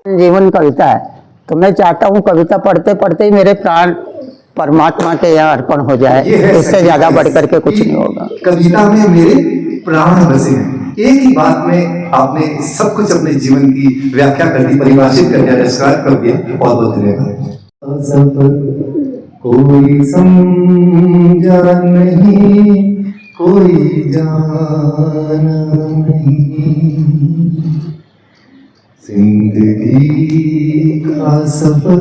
जीवन कविता है, तो मैं चाहता हूँ कविता पढ़ते पढ़ते ही मेरे प्राण परमात्मा के यहाँ अर्पण हो जाए। इससे ज्यादा बढ़ करके कुछ नहीं होगा। कविता में मेरे प्राण बसे हैं। एक ही बात में आपने सब कुछ अपने जीवन की व्याख्या कर दी, परिभाषित कर दिया, डिस्क्राइब कर दिया। बहुत बहुत धन्यवाद। कोई समझा नहीं, कोई जाना नहीं, जिंदगी का सफर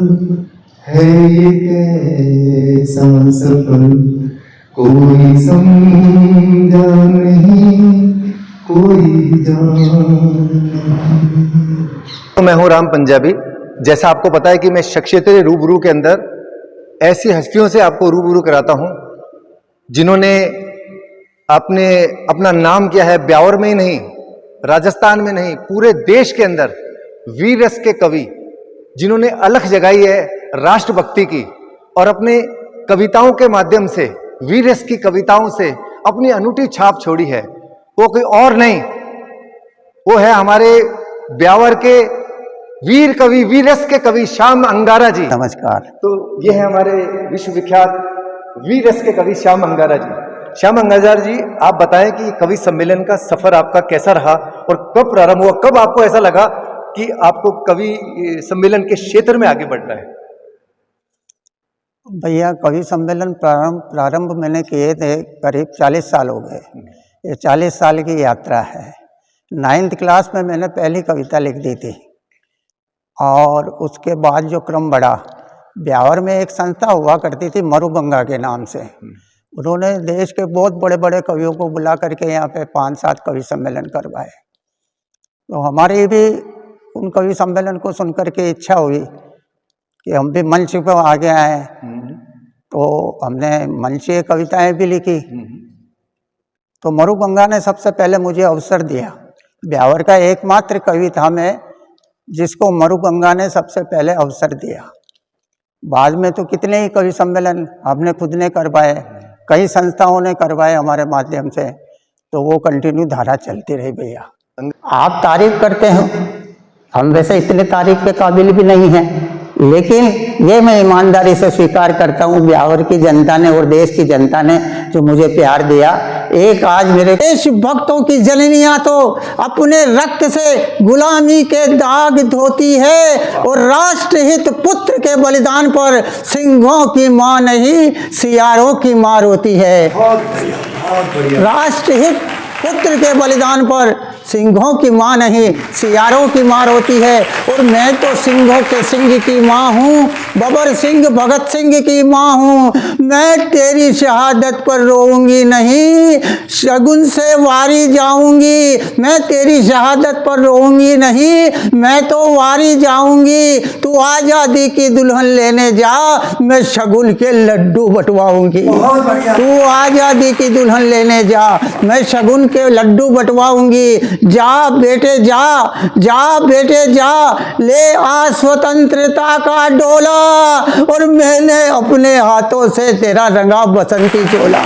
है ये कैसा सफर, कोई समझा नहीं, कोई जाना नहीं। तो मैं हूं राम पंजाबी। जैसा आपको पता है कि मैं शख्सियत रूबरू के अंदर ऐसी हस्तियों से आपको रूबरू कराता हूं जिन्होंने अपना नाम किया है ब्यावर में ही नहीं, राजस्थान में नहीं, पूरे देश के अंदर वीर रस के कवि, जिन्होंने अलख जगाई है राष्ट्रभक्ति की और अपने कविताओं के माध्यम से, वीर रस की कविताओं से अपनी अनूठी छाप छोड़ी है। वो कोई और नहीं, वो है हमारे ब्यावर के वीर कवि, वीर रस के कवि श्याम अंगारा जी। नमस्कार। तो ये है हमारे विश्वविख्यात वीर रस के कवि श्याम अंगारा जी। श्याम अंगारा जी, आप बताएं कि कवि सम्मेलन का सफर आपका कैसा रहा और कब प्रारंभ हुआ, कब आपको ऐसा लगा कि आपको कवि सम्मेलन के क्षेत्र में आगे बढ़ना है? भैया, कवि सम्मेलन प्रारंभ मैंने किए थे करीब 40 साल हो गए। ये 40 साल की यात्रा है। 9th क्लास में मैंने पहली कविता लिख दी थी और उसके बाद जो क्रम बढ़ा, ब्यावर में एक संस्था हुआ करती थी मरुगंगा के नाम से। उन्होंने देश के बहुत बड़े बड़े कवियों को बुला करके यहाँ पे 5-7 कवि सम्मेलन करवाए। तो हमारी भी उन कवि सम्मेलन को सुनकर के इच्छा हुई कि हम भी मंच पर आगे आए। तो हमने मंचीय कविताएं भी लिखी। तो मरुगंगा ने सबसे पहले मुझे अवसर दिया। ब्यावर का एकमात्र कवि था मैं जिसको मरुगंगा ने सबसे पहले अवसर दिया। बाद में तो कितने ही कवि सम्मेलन हमने खुद ने करवाए, कई संस्थाओं ने करवाए हमारे माध्यम से। तो वो कंटिन्यू धारा चलती रही भैया। आप तारीफ करते हो, हम वैसे इतने तारीफ के काबिल भी नहीं हैं, लेकिन ये मैं ईमानदारी से स्वीकार करता हूँ, ब्यावर की जनता ने और देश की जनता ने जो मुझे प्यार दिया। एक आज मेरे देश भक्तों की जननियां तो अपने रक्त से गुलामी के दाग धोती है और राष्ट्रहित पुत्र के बलिदान पर सिंहों की मां नहीं सियारों की मां रोती है। राष्ट्रहित पुत्र के बलिदान पर सिंहों की मां नहीं सियारों की मां रोती है। और मैं तो सिंहों के सिंह की मां हूँ, बबर सिंह भगत सिंह की मां हूँ। मैं तेरी शहादत पर रोऊंगी नहीं, शगुन से वारी जाऊंगी। मैं तेरी शहादत पर रोऊंगी नहीं, मैं तो वारी जाऊंगी। तू आज़ादी की दुल्हन लेने जा, मैं शगुन के लड्डू बंटवाऊंगी। तू आज़ादी की दुल्हन लेने जा, मैं शगुन के लड्डू बंटवाऊंगी। जा बेटे जा, जा बेटे जा, ले आ स्वतंत्रता का डोला और मैंने अपने हाथों से तेरा रंगा बसंती चोला।